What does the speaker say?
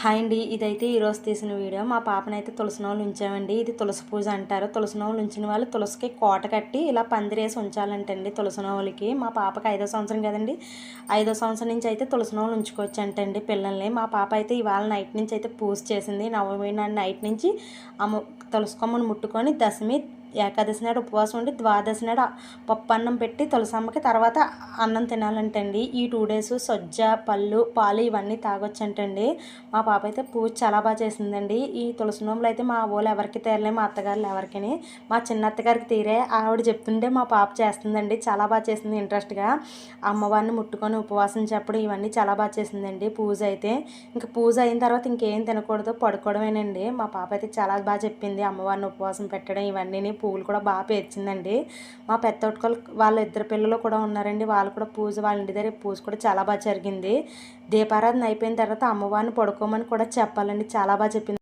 Hi అండి. ఇదైతే ఈరోజు తీసిన వీడియో. మా పాపనైతే తులసి నోములు ఉంచామండి. ఇది తులసి పూజ అంటారు. తులసి నోములు ఉంచిన వాళ్ళు తులసికి కోట కట్టి ఇలా పందిరేసి ఉంచాలంటండి తులసి నోములకి. మా పాపకి 5వ సంవత్సరం కదండి. 5వ సంవత్సరం నుంచి అయితే తులసి నోములు ఉంచుకోవచ్చు అంటండి పిల్లల్ని. మా పాప అయితే ఇవాళ నైట్ నుంచి అయితే పూజ చేసింది. నవమి నాడు నైట్ నుంచి తులసి కొమ్మను ముట్టుకొని దశమి ఏకాదశి నాడు ఉపవాసం ఉండి ద్వాదశి నాడు పప్పు అన్నం పెట్టి తులసమ్మకి తర్వాత అన్నం తినాలంటండి. ఈ 2 డేస్ సజ్జ పళ్ళు పాలు ఇవన్నీ తాగొచ్చంటండి. మా పాప అయితే పూజ చాలా బాగా చేసిందండి. ఈ తులసి నోములు అయితే మా ఊళ్ళో ఎవరికి తీరలే, మా అత్తగారులు ఎవరికి. మా చిన్న అత్తగారికి తీరే. ఆవిడ చెప్తుంటే మా పాప చేస్తుందండి. చాలా బాగా చేసింది ఇంట్రెస్ట్గా. అమ్మవారిని ముట్టుకొని ఉపవాసం చెప్పడం ఇవన్నీ చాలా బాగా చేసిందండి పూజ అయితే. ఇంకా పూజ అయిన తర్వాత ఇంకేం తినకూడదు, పడుకోవడమేనండి. మా పాప అయితే చాలా బాగా చెప్పింది. అమ్మవారిని ఉపవాసం పెట్టడం ఇవన్నీ పువ్వులు కూడా బాగా పేర్చిందండి. మా పెద్దోటుకోళ్ళు వాళ్ళ 2 పిల్లలు కూడా ఉన్నారండి. వాళ్ళు కూడా పూజ వాళ్ళ ఇంటి దగ్గర పూజ కూడా చాలా బాగా జరిగింది. దీపారాధన అయిపోయిన తర్వాత అమ్మవారిని పడుకోమని కూడా చెప్పాలండి. చాలా బాగా చెప్పింది.